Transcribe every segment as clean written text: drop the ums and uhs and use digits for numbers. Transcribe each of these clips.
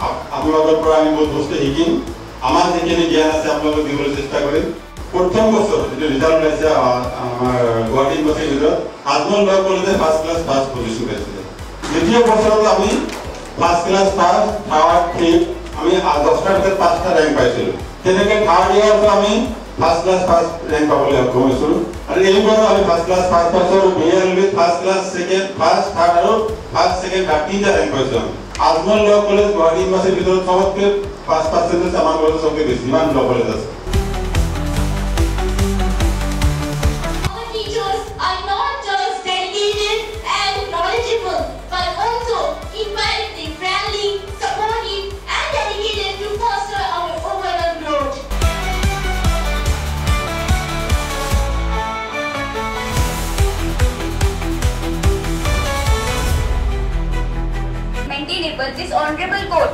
আপোনালোকৰ পৰা আমি বহুত বস্তু শিকিম আমাৰ যিখিনি জ্ঞান আছে আপোনালোকক দিবলৈ চেষ্টা কৰিম প্ৰথম বছৰ যেটো ৰিজাল্ট পাইছে আমাৰ গুৱাহাটী ইউনিভাৰ্চিটিৰ ভিতৰত আজমল ল কলেজে ফাৰ্ষ্ট ক্লাছ ফাৰ্ষ্ট পজিশন পাইছিলে দ্বিতীয় বছৰত আমি first class first third fifth আমি 10টাৰ ভিতৰত 5টা ৰেংক পাইছিলো তেনেকৈ থাৰ্ড ইয়াৰত আমি ফাৰ্ষ্ট ক্লাছ ফাৰ্ষ্ট ৰেংক পাবলৈ সক্ষম হৈছিলোঁ আৰু এইবাৰ আমি ফাৰ্ষ্ট ক্লাছ ফাৰ্ষ্ট পাইছোঁ BLB first class second first third আৰু ফাৰ্ষ্ট সেকেন্ড তিনিটা ৰেংক পাইছোঁ আজমল ল কলেজ গুৱাহাটী ইউনিভাৰ্চিটিৰ ভিতৰত সবতকৈ 5% আমাৰ কলেজত সবতকৈ বেছি ইমান ল কলেজ আছে This honorable court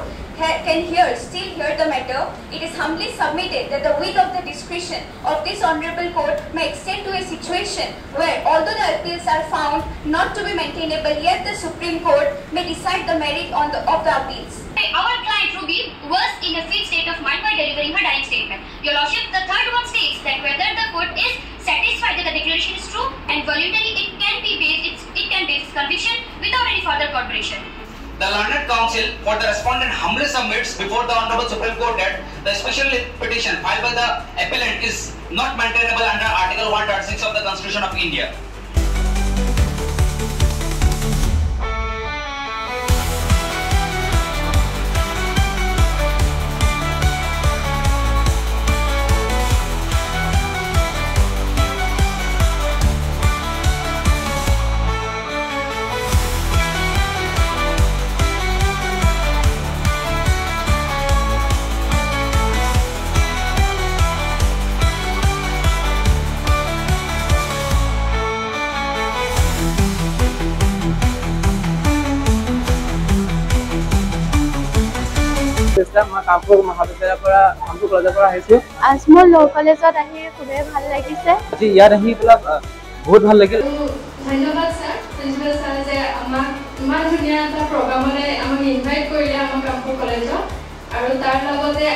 can still hear the matter. It is humbly submitted that the will of the discretion of this honorable court may extend to a situation where, although the appeals are found not to be maintainable, yet the Supreme Court may decide the merit of the appeals. Our client Ruby was in a fit state of mind while delivering her dying statement. Your Lordship, the third one states that whether the court is satisfied that the declaration is true and voluntary, it can base its conviction without any further corroboration. The learned counsel for the respondent humbly submits before the Honorable Supreme Court that the special petition filed by the appellant is not maintainable under Article 136 of the Constitution of India. Kampur মহাবিদ্যালয়ৰ পৰা কামপুৰ কলেজৰ পৰা আহিছো আজমল ল কলেজত আহি খুবেই ভাল লাগিছে আজি ইয়াত আহি বহুত ভাল লাগিল ধন্যবাদ স্যার প্রিন্সিপাল স্যার যে আমাক ইমান ধুনীয়া এটা প্ৰগ্ৰামলৈ আমাক ইনভাইট কৰিলে আমাৰ কামপুৰ কলেজত আৰু তাৰ লগতে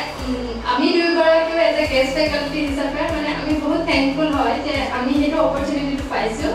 আমি দুয়োগৰাকীও এজ এ গেষ্ট ফেকাল্টি হিচাপে মানে আমি বহুত থেংকফুল হয় যে আমি সেইটো অপৰচুনিটিটো পাইছো